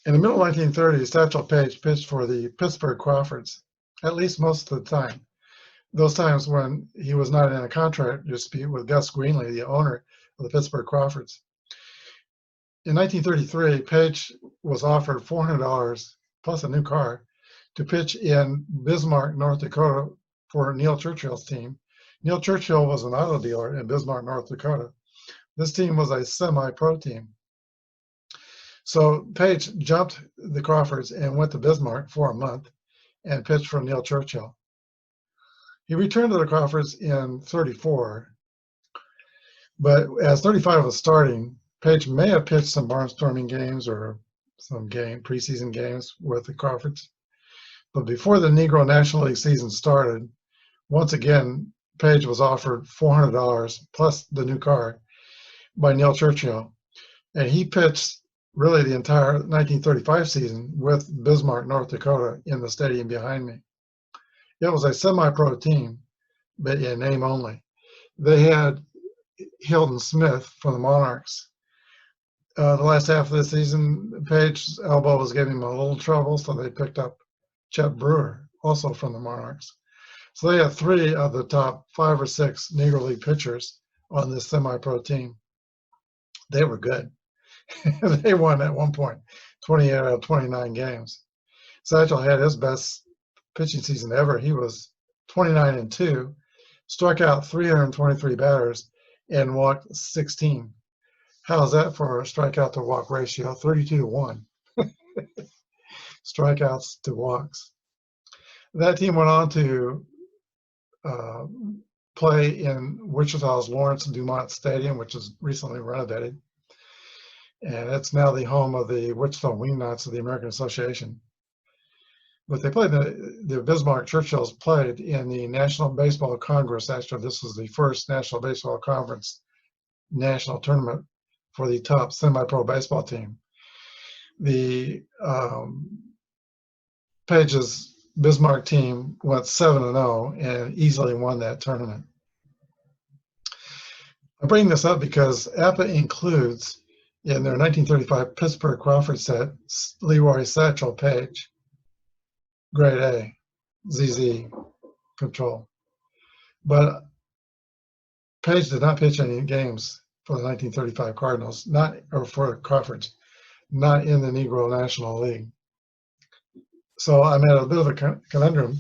In the middle 1930s, Satchel Paige pitched for the Pittsburgh Crawfords, at least most of the time. Those times when he was not in a contract dispute with Gus Greenlee, the owner of the Pittsburgh Crawfords. In 1933, Paige was offered $400 plus a new car to pitch in Bismarck, North Dakota for Neil Churchill's team. Neil Churchill was an auto dealer in Bismarck, North Dakota. This team was a semi-pro team. So Paige jumped the Crawfords and went to Bismarck for a month and pitched for Neil Churchill. He returned to the Crawfords in 34, but as 35 was starting, Paige may have pitched some barnstorming games or some preseason games with the Crawfords. But before the Negro National League season started, once again, Paige was offered $400 plus the new car by Neil Churchill. And he pitched really the entire 1935 season with Bismarck, North Dakota in the stadium behind me. It was a semi-pro team, but in name only. They had Hilton Smith from the Monarchs. The last half of the season, Paige's elbow was giving him a little trouble, so they picked up Chet Brewer, also from the Monarchs. So they had 3 of the top 5 or 6 Negro League pitchers on this semi-pro team. They were good. They won at one point 28 out of 29 games. Satchel had his best pitching season ever. He was 29-2, struck out 323 batters, and walked 16. How's that for a strikeout to walk ratio? 32-1. Strikeouts to walks. That team went on to play in Wichita's Lawrence Dumont Stadium, which is recently renovated. And it's now the home of the Wichita Wingnuts of the American Association. But they played, the Bismarck Churchills played in the National Baseball Congress. Actually, this was the first National Baseball Conference national tournament for the top semi-pro baseball team. The Paige's Bismarck team went 7-0 and easily won that tournament. I bring this up because Apba includes in their 1935 Pittsburgh Crawford set Leroy Satchel Paige, grade A, ZZ control. But Paige did not pitch any games for the 1935 Cardinals, or for Crawfords, not in the Negro National League. So I'm at a bit of a conundrum.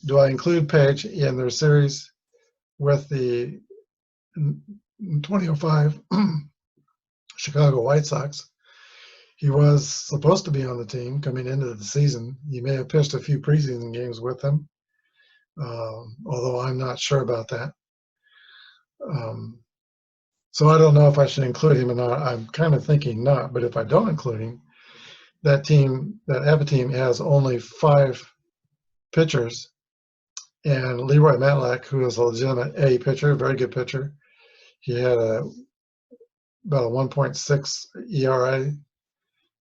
Do I include Paige in their series with the 2005 Chicago White Sox? He was supposed to be on the team coming into the season. He may have pitched a few preseason games with them, although I'm not sure about that. So I don't know if I should include him or not. I'm kind of thinking not, but if I don't include him, that team, that Apba team, has only 5 pitchers, and Leroy Matlack, who is a legitimate A pitcher, very good pitcher. He had about a 1.6 ERA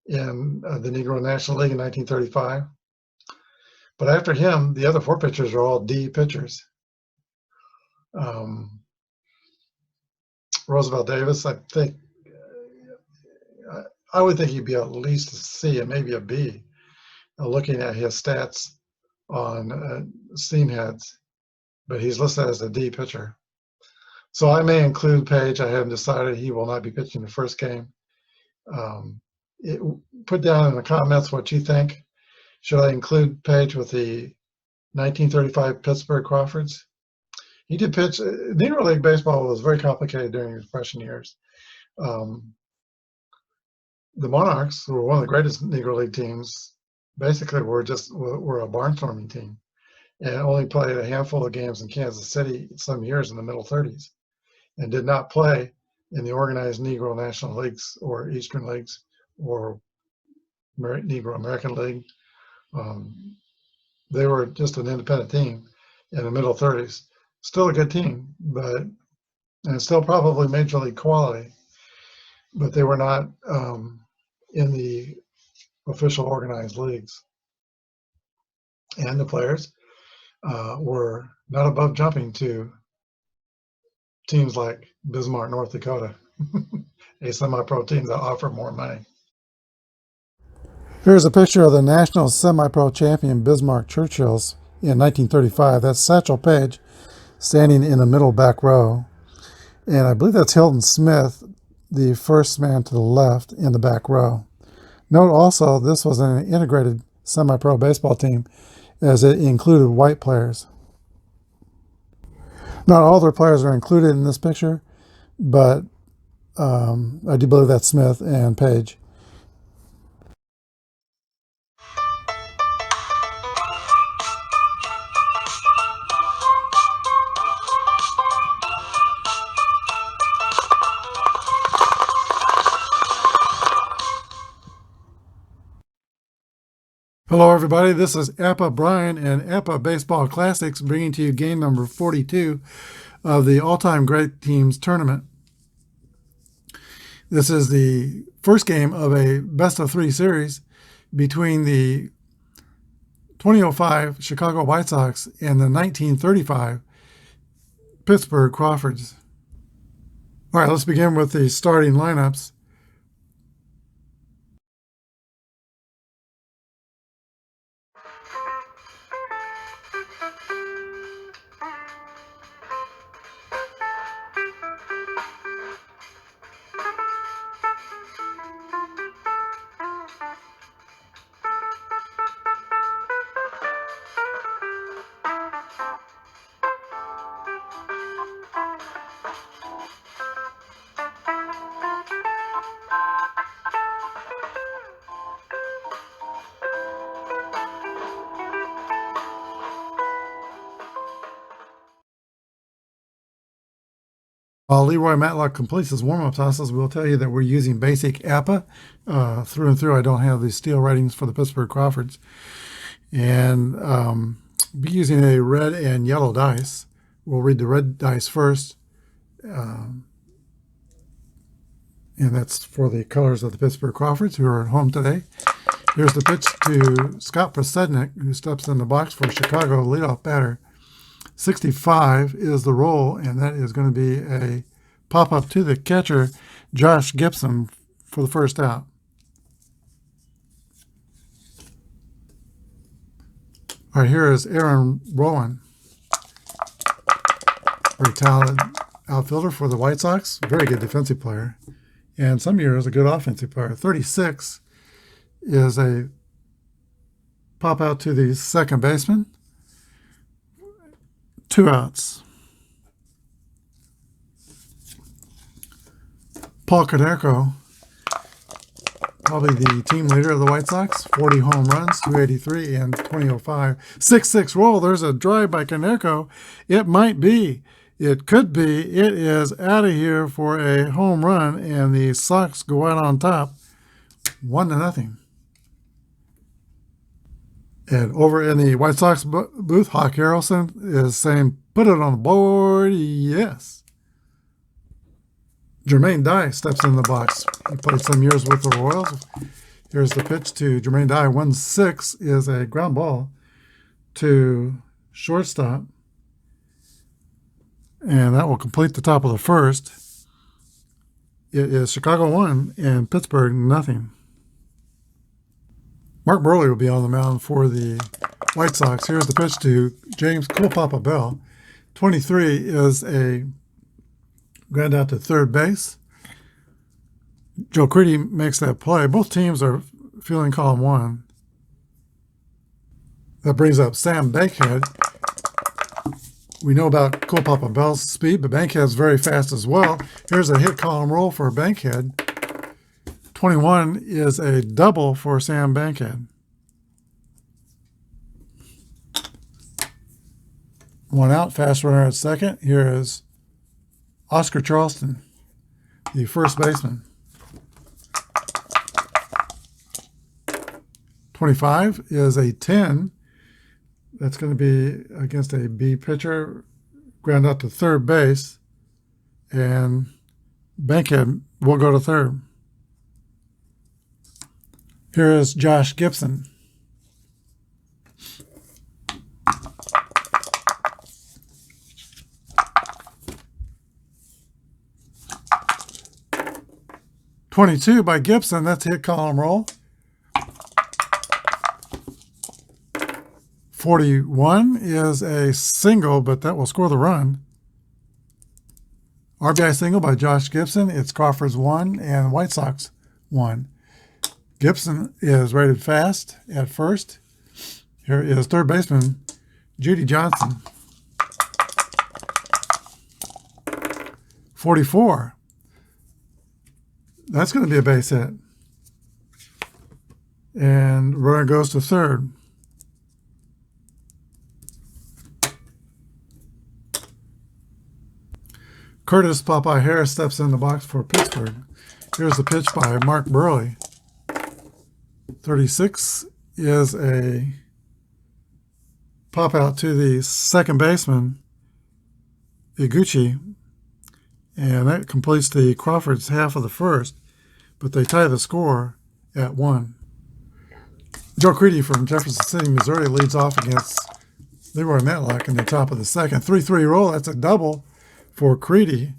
in the Negro National League in 1935. But after him, the other 4 pitchers are all D pitchers. Roosevelt Davis, I think, I would think he'd be at least a C and maybe a B, looking at his stats on steam heads, but he's listed as a D pitcher. So I may include Paige. I haven't decided. He will not be pitching the first game. Put down in the comments what you think. Should I include Paige with the 1935 Pittsburgh Crawfords? He did pitch. Negro League baseball was very complicated during his freshman years. The Monarchs, who were one of the greatest Negro League teams, basically were a barnstorming team, and only played a handful of games in Kansas City some years in the middle 30s, and did not play in the organized Negro National Leagues or Eastern Leagues or Negro American League. They were just an independent team in the middle 30s. Still a good team, and still probably major league quality, but they were not in the official organized leagues. And the players were not above jumping to teams like Bismarck, North Dakota, a semi-pro team that offered more money. Here's a picture of the national semi-pro champion Bismarck Churchills in 1935. That's Satchel Paige standing in the middle back row. And I believe that's Hilton Smith, the first man to the left in the back row. Note also, this was an integrated semi-pro baseball team as it included white players. Not all their players are included in this picture, but I do believe that's Smith and Page. Hello everybody, this is Apba Brian and Apba Baseball Classics bringing to you game number 42 of the All-Time Great Teams Tournament. This is the first game of a best-of-3 series between the 2005 Chicago White Sox and the 1935 Pittsburgh Crawfords. All right, let's begin with the starting lineups. While Leroy Matlock completes his warm-up tosses, we'll tell you that we're using basic Apba through and through. I don't have the steel ratings for the Pittsburgh Crawfords. And be using a red and yellow dice. We'll read the red dice first. And that's for the colors of the Pittsburgh Crawfords, who are at home today. Here's the pitch to Scott Prasednik, who steps in the box for Chicago, leadoff batter. 65 is the roll, and that is going to be a pop-up to the catcher, Josh Gibson, for the first out. All right, here is Aaron Rowan. Very talented outfielder for the White Sox. Very good defensive player. And some years a good offensive player. 36 is a pop-out to the second baseman. 2 outs. Paul Konerko, probably the team leader of the White Sox, 40 home runs, 283 and 2005. 6-6 roll. There's a drive by Konerko. It might be. It could be. It is out of here for a home run, and the Sox go out on top, 1-0. And over in the White Sox booth, Hawk Harrelson is saying, put it on the board, yes. Jermaine Dye steps in the box. He played some years with the Royals. Here's the pitch to Jermaine Dye. 1-6 is a ground ball to shortstop. And that will complete the top of the first. It is Chicago 1 and Pittsburgh 0. Mark Burley will be on the mound for the White Sox. Here's the pitch to James Cool Papa Bell. 23 is a ground out to third base. Joe Creedy makes that play. Both teams are fielding column 1. That brings up Sam Bankhead. We know about Cool Papa Bell's speed, but Bankhead's very fast as well. Here's a hit column roll for Bankhead. 21 is a double for Sam Bankhead. 1 out, fast runner at second. Here is Oscar Charleston, the first baseman. 25 is a 10. That's going to be against a B pitcher, ground out to third base, and Bankhead will go to third. Here is Josh Gibson. .22 by Gibson. That's hit column roll. 41 is a single, but that will score the run. RBI single by Josh Gibson. It's Crawfords 1 and White Sox 1. Gibson is rated fast at first. Here is third baseman Judy Johnson. 44. That's going to be a base hit. And runner goes to third. Curtis Popeye Harris steps in the box for Pittsburgh. Here's the pitch by Mark Burley. 36 is a pop out to the second baseman, Iguchi, and that completes the Crawfords half of the first, but they tie the score at 1. Joe Creedy from Jefferson City, Missouri leads off against Leroy Matlock in the top of the second. 3-3 roll, that's a double for Creedy.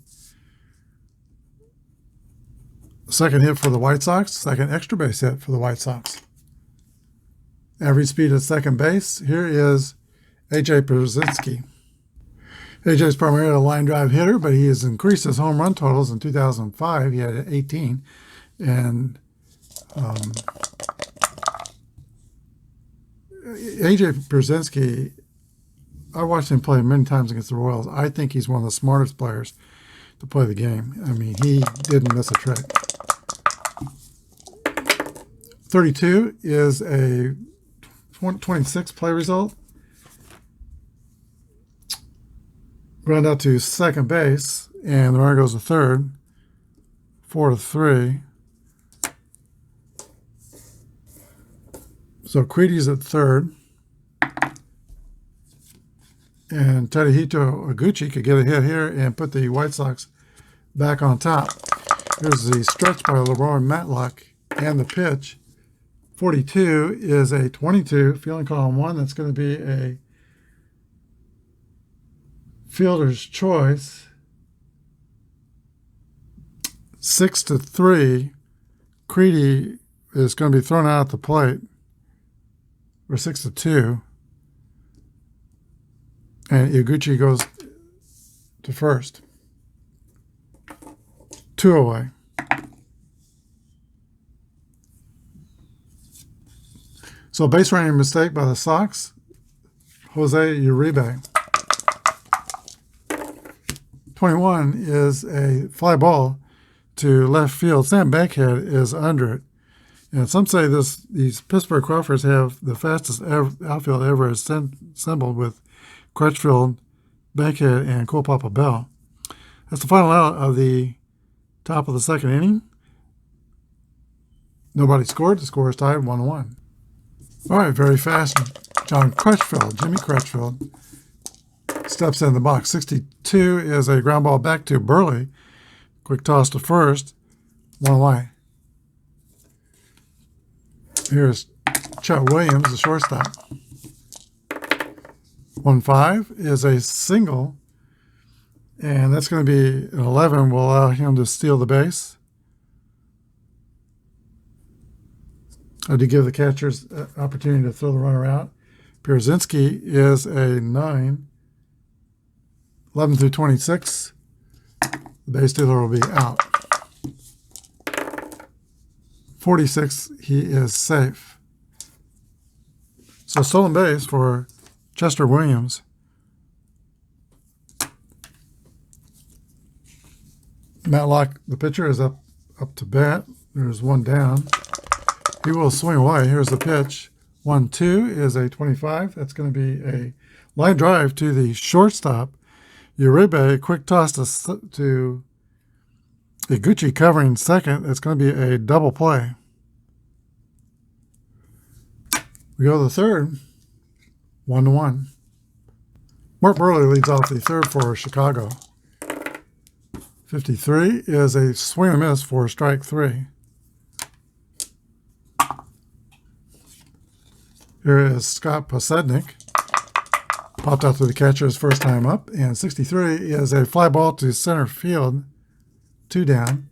Second hit for the White Sox, second extra base hit for the White Sox. Average speed at second base. Here is A.J. Pierzynski. A.J. is primarily a line drive hitter, but he has increased his home run totals. In 2005, he had 18. And A.J. Pierzynski, I watched him play many times against the Royals. I think he's one of the smartest players to play the game. I mean, he didn't miss a trick. 32 is a 26 play result. Ground out to second base, and the runner goes to third. 4-3. So Creedy's at third. And Tadahito Iguchi could get a hit here and put the White Sox back on top. Here's the stretch by Leroy Matlock and the pitch. 42 is a 22, fielding column 1. That's going to be a fielder's choice. 6-3. Creedy is going to be thrown out at the plate. Or 6-2. And Iguchi goes to first. 2 away. So base running mistake by the Sox. Jose Uribe. 21 is a fly ball to left field. Sam Bankhead is under it. And some say these Pittsburgh Crawfords have the fastest outfield ever assembled with Crutchfield, Bankhead, and Cole Papa Bell. That's the final out of the top of the second inning. Nobody scored. The score is tied 1-1. All right, very fast. John Crutchfield, Jimmy Crutchfield, steps in the box. 62 is a ground ball back to Burley. Quick toss to first. 1 away. Here's Chet Williams, the shortstop. 1-5 is a single, and that's going to be an 11. Will allow him to steal the base. To give the catchers an opportunity to throw the runner out. Pierzynski is a 9. 11 through 26. The base stealer will be out. 46, he is safe. So stolen base for Chester Williams. Matlock, the pitcher, is up to bat. There's one down. He will swing away. Here's the pitch. 1-2 is a 25. That's going to be a line drive to the shortstop. Uribe, quick toss to Iguchi covering second. That's going to be a double play. We go to the third. 1-1. Mark Burley leads off the third for Chicago. 53 is a swing and miss for strike 3. Here is Scott Posednik. Popped out to the catcher his first time up. And 63 is a fly ball to center field. 2 down.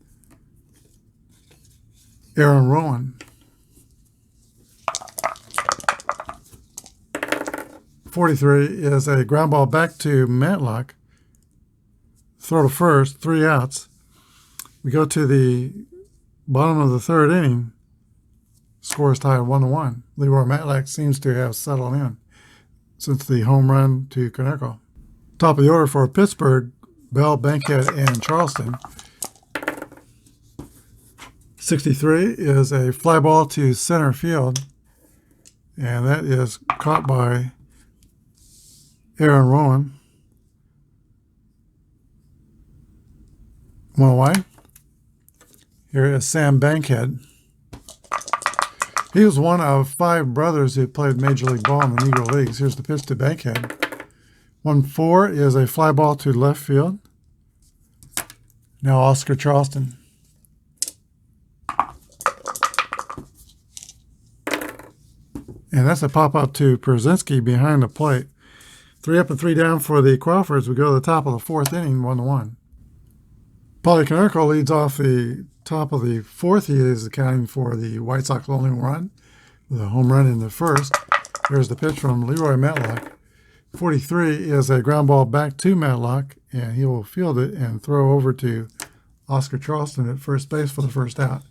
Aaron Rowan. 43 is a ground ball back to Matlock. Throw to first, 3 outs. We go to the bottom of the 3rd inning. Score is tied 1-1. Leroy Matlock seems to have settled in since the home run to Connecticut. Top of the order for Pittsburgh, Bell, Bankhead, and Charleston. 63 is a fly ball to center field, and that is caught by Aaron Rowan. 1 away. Here is Sam Bankhead. He was one of 5 brothers who played Major League Ball in the Negro Leagues. Here's the pitch to Bankhead. 1-4 is a fly ball to left field. Now Oscar Charleston. And that's a pop-up to Przinski behind the plate. 3 up and 3 down for the Crawfords. We go to the top of the 4th inning, 1-1. Paulie Konerko leads off the top of the 4th. He is accounting for the White Sox only run with a home run in the 1st. Here's the pitch from Leroy Matlock. 43 is a ground ball back to Matlock, and he will field it and throw over to Oscar Charleston at first base for the 1st out.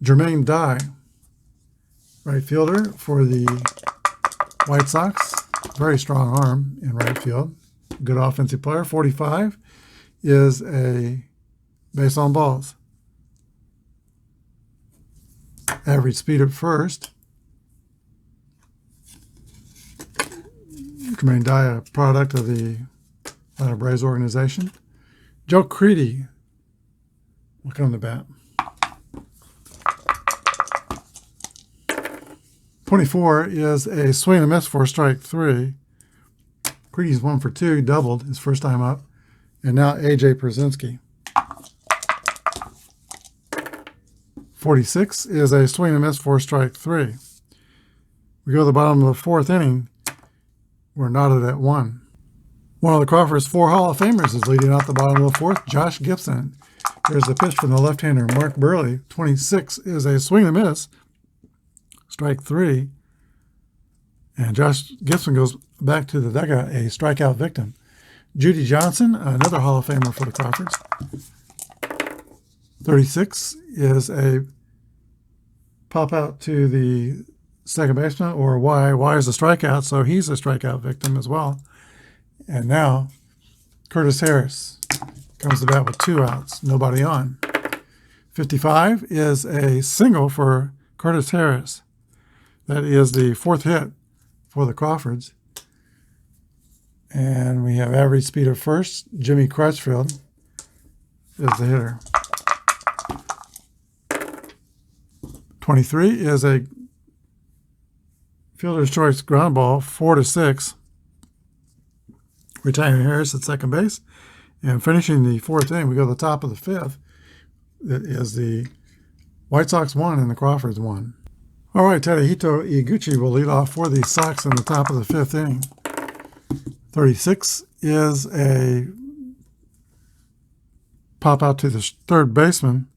Jermaine Dye, right fielder for the White Sox. Very strong arm in right field. Good offensive player. 45 is a base on balls. Average speed at first. Jermaine Dye, a product of the Atlanta Braves organization. Joe Creedy will come to bat. 24 is a swing and a miss for strike 3. Creedy's 1 for 2, doubled his first time up. And now A.J. Przinski. 46 is a swing and a miss for strike 3. We go to the bottom of the 4th inning. We're knotted at 1. One of the Crawfords' 4 Hall of Famers is leading out the bottom of the 4th, Josh Gibson. Here's the pitch from the left-hander, Mark Burley. 26 is a swing and a miss. Strike 3. And Josh Gibson goes back to the dugout, a strikeout victim. Judy Johnson, another Hall of Famer for the Crawfords. 36 is a pop out to the second baseman, or Y is a strikeout, so he's a strikeout victim as well. And now Curtis Harris comes to bat with 2 outs, nobody on. 55 is a single for Curtis Harris. That is the 4th hit for the Crawfords. And we have average speed of first. Jimmy Crutchfield is the hitter. 23 is a fielder's choice ground ball, 4-6. Retiring Harris at second base. And finishing the 4th inning, we go to the top of the 5th. That is the White Sox 1 and the Crawfords 1. All right, Tadahito Iguchi will lead off for the Sox in the top of the 5th inning. 36 is a pop out to the 3rd baseman.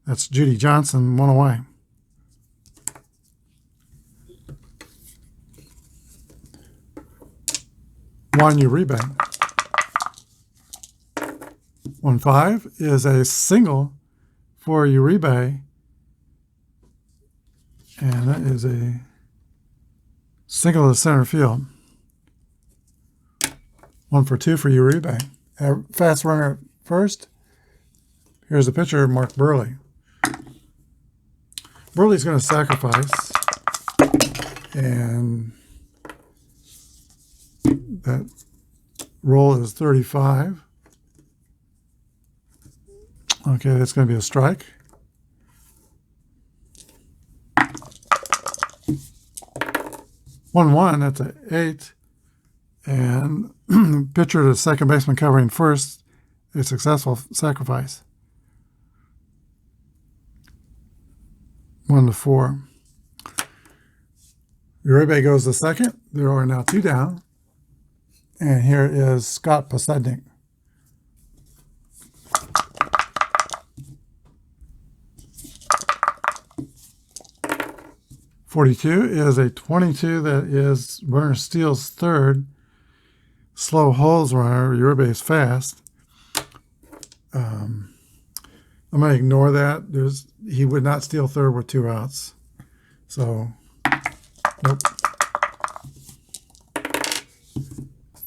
That's Judy Johnson, 1 away. Juan Uribe. 1-5 is a single for Uribe. And that is a single to center field. 1 for 2 for Uribe. A fast runner at first. Here's the pitcher, Mark Burley. Burley's going to sacrifice. And that roll is 35. Okay, that's going to be a strike. One, that's an 8. And pitcher to second baseman covering first, a successful sacrifice. 1-4. Uribe goes to second. There are now 2 down. And here is Scott Posednik. 42 is a 22 that is runner steals third. Slow holds runner, your base fast. I'm going to ignore that. He would not steal third with 2 outs. So, nope.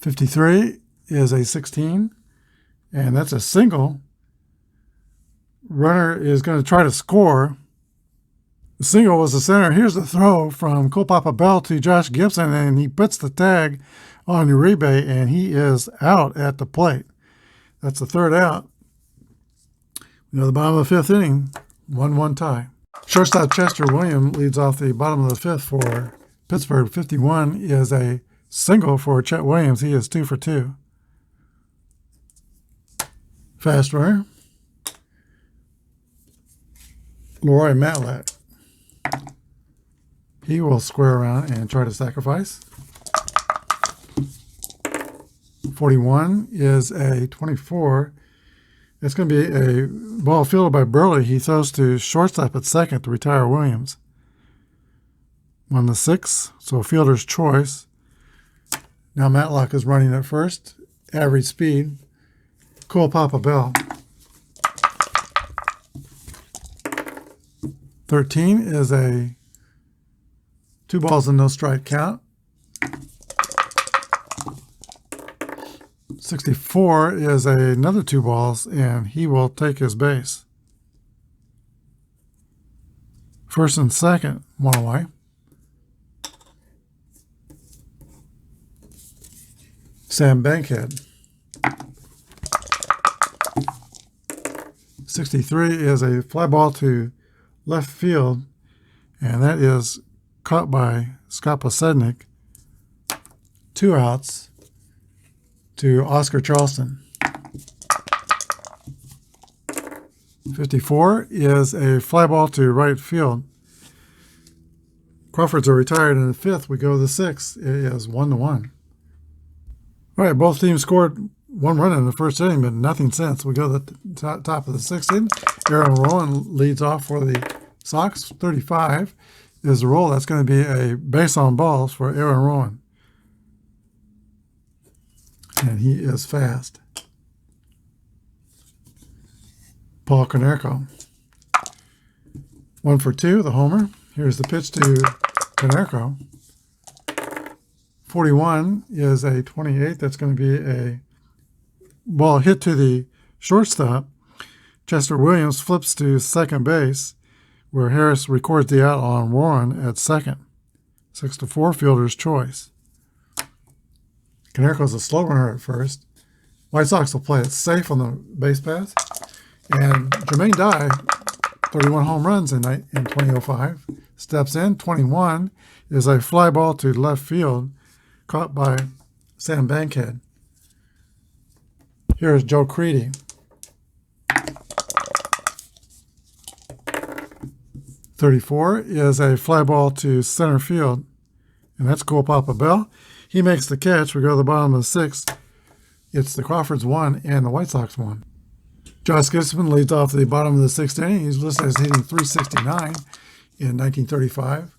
53 is a 16, and that's a single. Runner is going to try to score. The single was the center. Here's the throw from Cool Papa Bell to Josh Gibson, and he puts the tag on Uribe, and he is out at the plate. That's the third out. We go to the bottom of the 5th inning, 1-1 tie. Shortstop Chester Williams leads off the bottom of the 5th for Pittsburgh. 51 is a single for Chet Williams. He is 2 for 2. Fast runner, Leroy Matlack. He will square around and try to sacrifice. 41 is a 24. It's going to be a ball fielded by Burley. He throws to shortstop at second to retire Williams. On the 6, so fielder's choice. Now Matlock is running at first. Average speed. Cool Papa Bell. 13 is a 2 balls and no strike count. 64 is another 2 balls, and he will take his base. First and second, 1 away. Sam Bankhead. 63 is a fly ball to left field, and that is caught by Scott Posednik. 2 outs to Oscar Charleston. 54 is a fly ball to right field. Crawfords are retired in the 5th. We go to the 6th. It is 1-1. All right, both teams scored 1 run in the first inning, but nothing since. We go to the top of the 6th inning. Aaron Rowan leads off for the Sox. 35 is the roll. That's going to be a base on balls for Aaron Rowan. And he is fast. Paul Konerko. 1 for 2, the homer. Here's the pitch to Konerko. 41 is a 28. That's going to be a ball hit to the shortstop. Chester Williams flips to second base, where Harris records the out on Warren at second. 6-4, fielder's choice. Konerko's a slow runner at first. White Sox will play it safe on the base path. And Jermaine Dye, 31 home runs in 2005, steps in. 21 is a fly ball to left field, caught by Sam Bankhead. Here's Joe Creedy. 34 is a fly ball to center field, and that's Cool Papa Bell. He makes the catch. We go to the bottom of the 6th. It's the Crawfords 1 and the White Sox 1. Josh Gibson leads off the bottom of the 6th inning. He's listed as hitting .369 in 1935.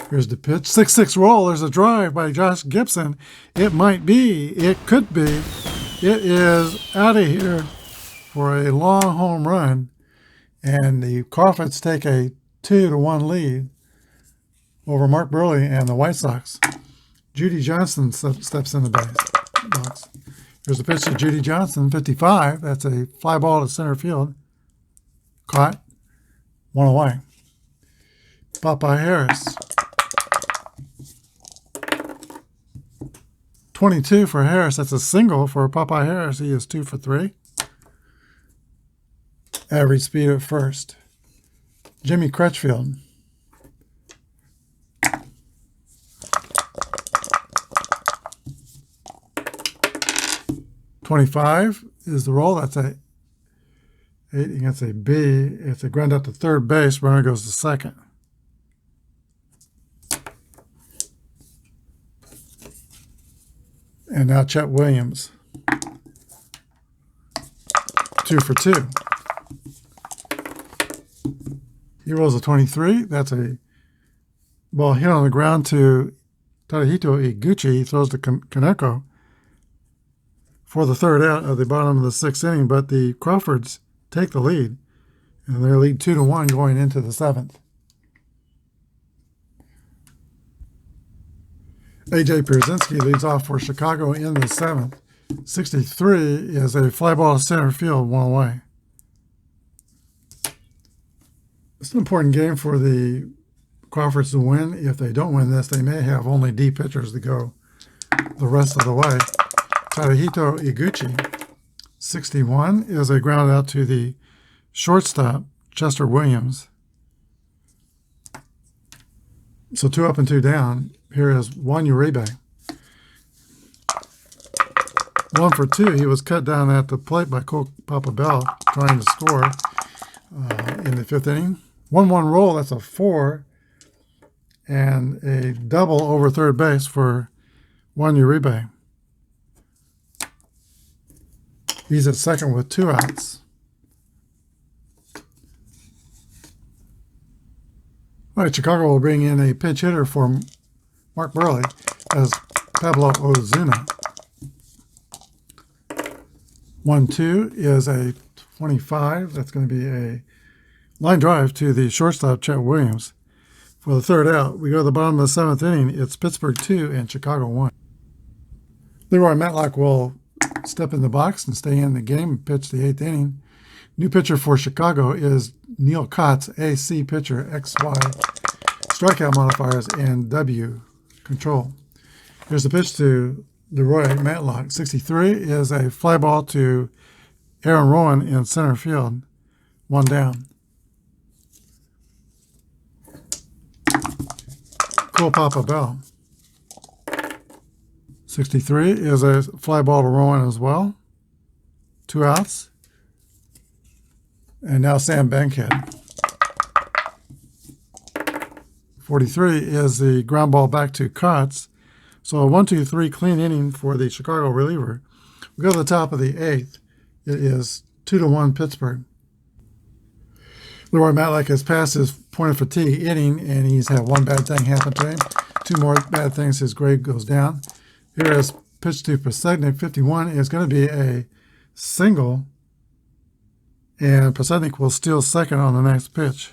Here's the pitch. 6-6 roll. There's a drive by Josh Gibson. It might be. It could be. It is out of here for a long home run. And the Crawfords take a 2-1 lead over Mark Burley and the White Sox. Judy Johnson steps in the box. Here's a pitch to Judy Johnson, 55. That's a fly ball to center field. Caught. 1 away. Popeye Harris. 22 for Harris. That's a single for Popeye Harris. He is 2 for 3. Average speed at first. Jimmy Crutchfield. 25 is the roll. That's a 8 against a B. It's a ground out to third base. Runner goes to second. And now Chet Williams. 2 for 2. He rolls a 23. That's a Ball hit on the ground to Tadahito Iguchi. He throws to Kaneko for the third out at the bottom of the sixth inning, but the Crawfords take the lead, and they lead 2-1 going into the seventh. A.J. Pierzynski leads off for Chicago in the seventh. 63 is a fly ball to center field, one away. It's an important game for the Crawfords to win. If they don't win this, they may have only D pitchers to go the rest of the way. Tadahito Iguchi, 61, is a ground out to the shortstop, Chester Williams. So 2 up and 2 down. Here is Juan Uribe. 1 for 2. He was cut down at the plate by Cole Papa Bell trying to score in the fifth inning. 1-1 roll, that's a 4. And a double over third base for Juan Uribe. He's at second with 2 outs. All right, Chicago will bring in a pinch hitter for Mark Burley as Pablo Ozuna. 1-2 is a 25. That's going to be a line drive to the shortstop, Chet Williams. For the third out, we go to the bottom of the seventh inning. It's Pittsburgh 2 and Chicago 1. Leroy Matlock will step in the box and stay in the game and pitch the eighth inning. New pitcher for Chicago is Neil Kotz, AC pitcher, XY, strikeout modifiers, and W control. Here's the pitch to Leroy Matlock. 63 is a fly ball to Aaron Rowan in center field. 1 down. Cole Papa Bell. 63 is a fly ball to Rowan as well. 2 outs. And now Sam Bankhead. 43 is the ground ball back to Kotz. So a 1-2-3 clean inning for the Chicago reliever. We go to the top of the eighth. It is 2-1 Pittsburgh. Leroy Matlock has passed his point of fatigue inning, and he's had 1 bad thing happen to him. 2 more bad things, his grade goes down. Here is pitch to Posednik. 51 is going to be a single, and Posednik will steal second on the next pitch.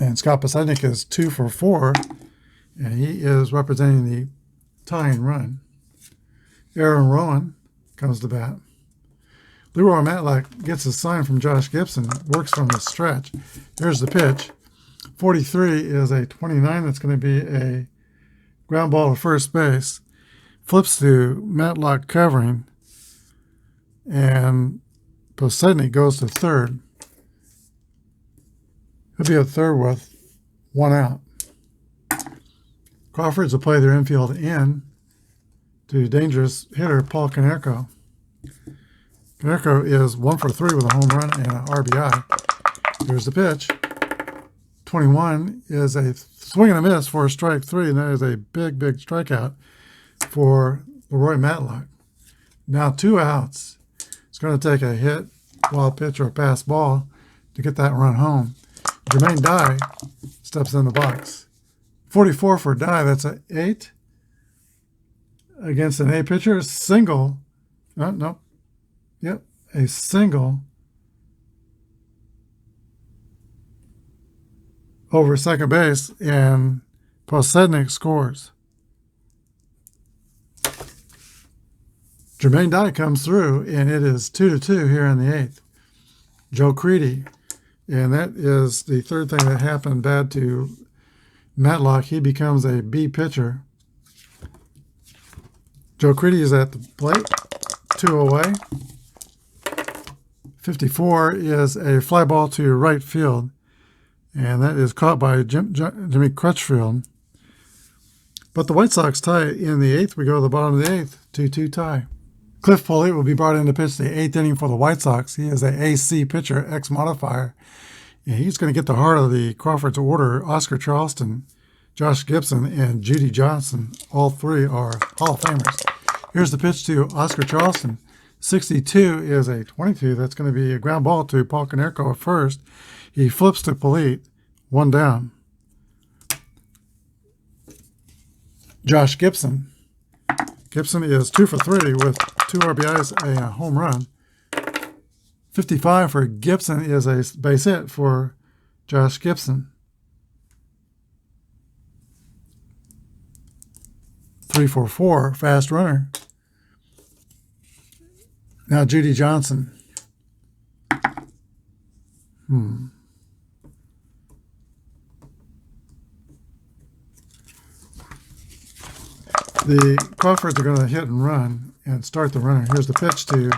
And Scott Posednik is 2 for 4, and he is representing the tying run. Aaron Rowan comes to bat. Leroy Matlock gets a sign from Josh Gibson, works from the stretch. Here's the pitch. 43 is a 29. That's going to be a ground ball to first base. Flips to Matlock covering, and Posednik goes to third. He'll be at third with 1 out. Crawfords will play their infield in to dangerous hitter Paul Konerko. Konerko is 1 for 3 with a home run and an RBI. Here's the pitch. 21 is a swing and a miss for strike 3, and that is a big, big strikeout for Leroy Matlock. Now 2 outs. It's going to take a hit, wild pitch, or a pass ball to get that run home. Jermaine Dye steps in the box. 44 for Dye. That's an 8 against an A pitcher. Single. Nope. Yep. A single over second base, and Posednik scores. Jermaine Dye comes through, and it is 2-2 here in the eighth. Joe Creedy. And that is the third thing that happened bad to Matlock. He becomes a B pitcher. Joe Creedy is at the plate, 2 away. 54 is a fly ball to right field, and that is caught by Jimmy Crutchfield. But the White Sox tie in the eighth. We go to the bottom of the eighth, 2-2 tie. Cliff Pulley will be brought in to pitch the eighth inning for the White Sox. He is an AC pitcher, X modifier. And he's going to get the heart of the Crawfords order. Oscar Charleston, Josh Gibson, and Judy Johnson, all 3 are Hall of Famers. Here's the pitch to Oscar Charleston. 62 is a 22. That's going to be a ground ball to Paul Konerko at first. He flips to Polite, 1 down. Josh Gibson. Gibson is 2 for 3 with 2 RBIs, a home run. 55 for Gibson is a base hit for Josh Gibson. 3 for 4, fast runner. Now Judy Johnson. The Crawfords are going to hit and run and start the runner. Here's the pitch to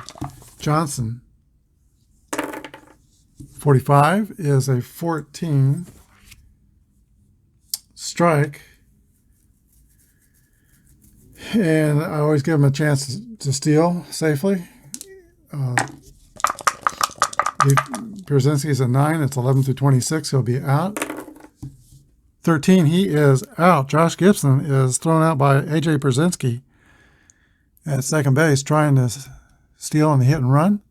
Johnson. 45 is a 14. Strike. And I always give him a chance to steal safely. Pierzynski's a 9. It's 11 through 26. He'll be out. 13, he is out. Josh Gibson is thrown out by A.J. Pierzynski at second base, trying to steal on the hit and run.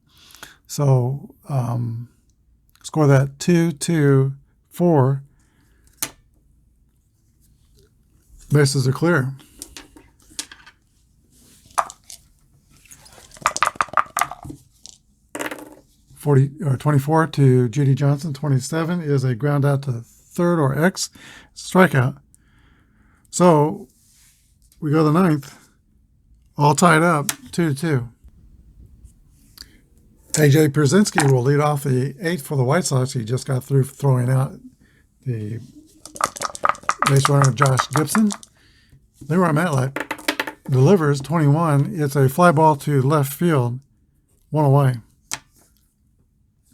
So score that 2-2-4. Bases are clear. 24 to Judy Johnson. 27 is a ground out to third or X, strikeout. So we go to the 9th, all tied up, 2-2. A.J. Pierzynski will lead off the 8th for the White Sox. He just got through throwing out the base runner Josh Gibson. Leroy Matlack delivers 21. It's a fly ball to left field, 1 away.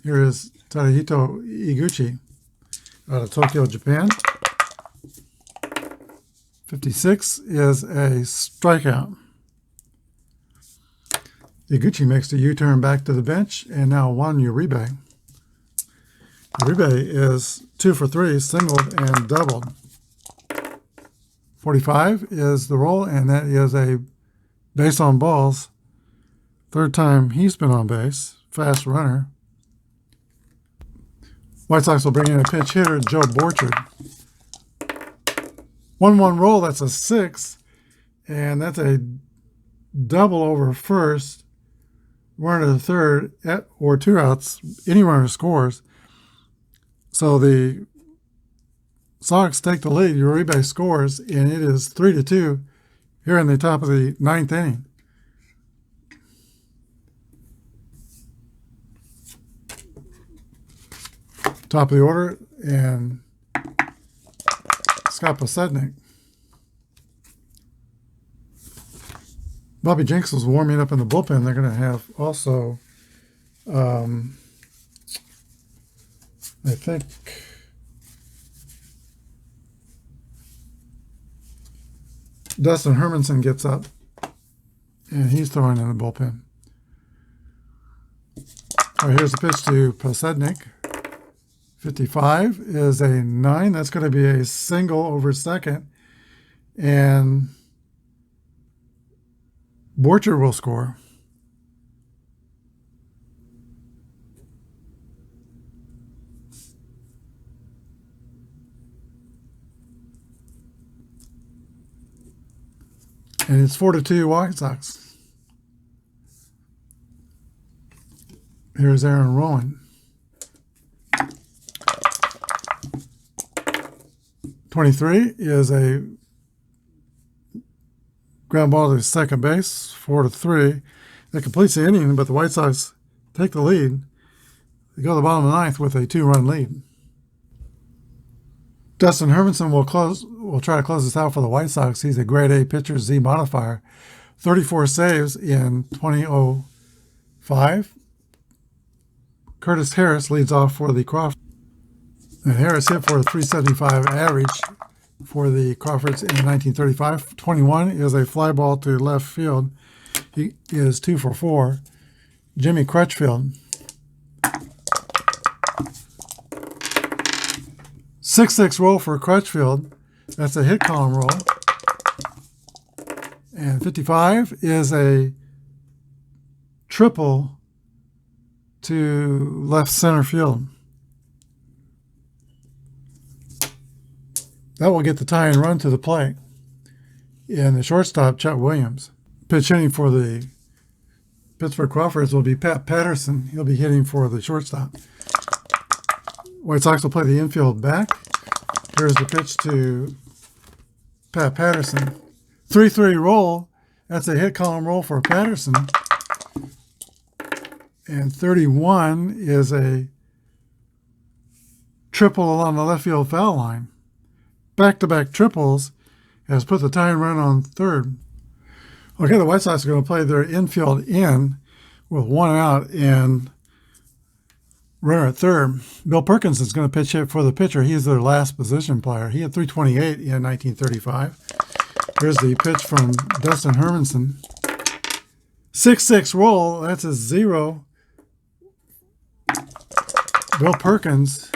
Here is Tadahito Iguchi out of Tokyo, Japan. 56 is a strikeout. Iguchi makes the U-turn back to the bench, and now Juan Uribe. Uribe is 2 for 3, singled and doubled. 45 is the roll, and that is a base on balls. Third time he's been on base. Fast runner. White Sox will bring in a pinch hitter, Joe Borchard. 1-1 roll, that's a 6, and that's a double over first. Runner to third, or 2 outs, any runner scores. So the Sox take the lead. Uribe scores, and it is 3-2 here in the top of the 9th inning. Top of the order, and Scott Posednik. Bobby Jenks was warming up in the bullpen. They're going to have also, I think, Dustin Hermanson gets up, and he's throwing in the bullpen. All right, here's the pitch to Posednik. 55 is a 9. That's going to be a single over second. And Borchard will score. And it's 4-2 White Sox. Here's Aaron Rowan. 23 is a ground ball to second base, 4-3. That completes the inning, but the White Sox take the lead. They go to the bottom of the 9th with a 2-run lead. Dustin Hermanson will try to close this out for the White Sox. He's a grade A pitcher, Z modifier. 34 saves in 2005. Curtis Harris leads off for the Crawfords. And Harris hit for a 375 average for the Crawfords in 1935. 21 is a fly ball to left field. He is 2 for 4. Jimmy Crutchfield. 6-6 roll for Crutchfield. That's a hit column roll. And 55 is a triple to left center field. That will get the tying run to the plate. And the shortstop, Chet Williams. Pitch hitting for the Pittsburgh Crawfords will be Pat Patterson. He'll be hitting for the shortstop. White Sox will play the infield back. Here's the pitch to Pat Patterson. 3-3 roll. That's a hit column roll for Patterson. And 31 is a triple along the left field foul line. Back-to-back triples has put the tying run on third. Okay, the White Sox are going to play their infield in with one out and runner at third. Bill Perkins is going to pitch hit for the pitcher. He's their last position player. He had 328 in 1935. Here's the pitch from Dustin Hermanson. 6-6 roll. That's a 0. Bill Perkins.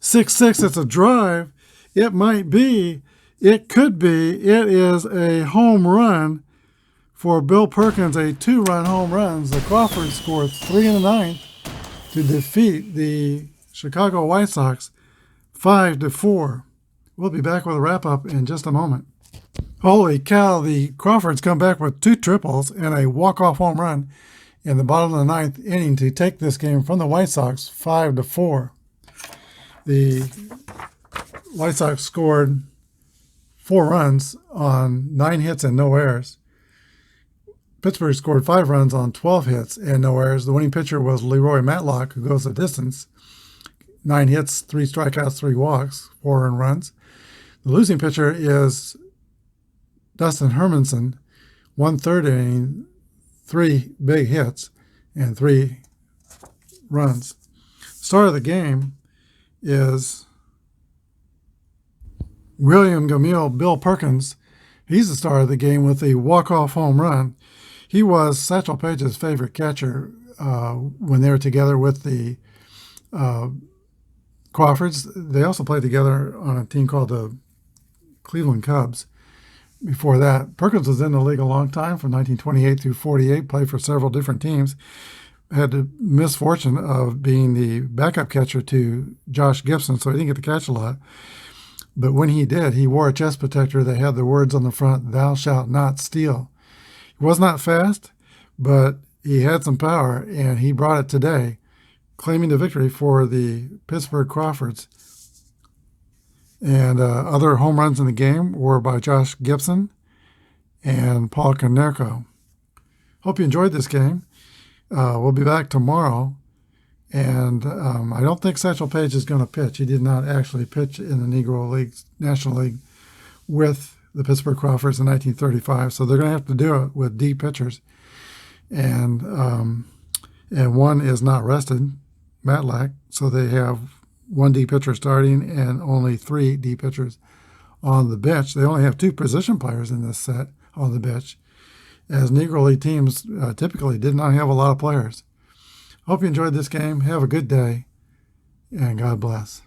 6-6. It's a drive. It might be. It could be. It is a home run for Bill Perkins, a 2-run home run. The Crawfords scored 3 in the ninth to defeat the Chicago White Sox 5-4. We'll be back with a wrap-up in just a moment. Holy cow, the Crawfords come back with 2 triples and a walk-off home run in the bottom of the ninth inning to take this game from the White Sox 5-4. The White Sox scored 4 runs on 9 hits and no errors. Pittsburgh scored 5 runs on 12 hits and no errors. The winning pitcher was Leroy Matlock, who goes the distance. 9 hits, 3 strikeouts, 3 walks, 4 earned runs. The losing pitcher is Dustin Hermanson, 1/3 inning, 3 big hits, and 3 runs. Star of the game is William Gamil, Bill Perkins. He's the star of the game with a walk-off home run. He was Satchel Paige's favorite catcher when they were together with the Crawfords. They also played together on a team called the Cleveland Cubs. Before that, Perkins was in the league a long time, from 1928 through 48, played for several different teams. Had the misfortune of being the backup catcher to Josh Gibson, so he didn't get to catch a lot. But when he did, he wore a chest protector that had the words on the front, "Thou shalt not steal." He was not fast, but he had some power, and he brought it today, claiming the victory for the Pittsburgh Crawfords. And other home runs in the game were by Josh Gibson and Paul Konerko. Hope you enjoyed this game. We'll be back tomorrow. And I don't think Satchel Paige is going to pitch. He did not actually pitch in the Negro League, National League, with the Pittsburgh Crawfords in 1935. So they're going to have to do it with D pitchers. And one is not rested, Matlack. So they have 1 D pitcher starting and only 3 D pitchers on the bench. They only have 2 position players in this set on the bench, as Negro League teams typically did not have a lot of players. Hope you enjoyed this game. Have a good day, and God bless.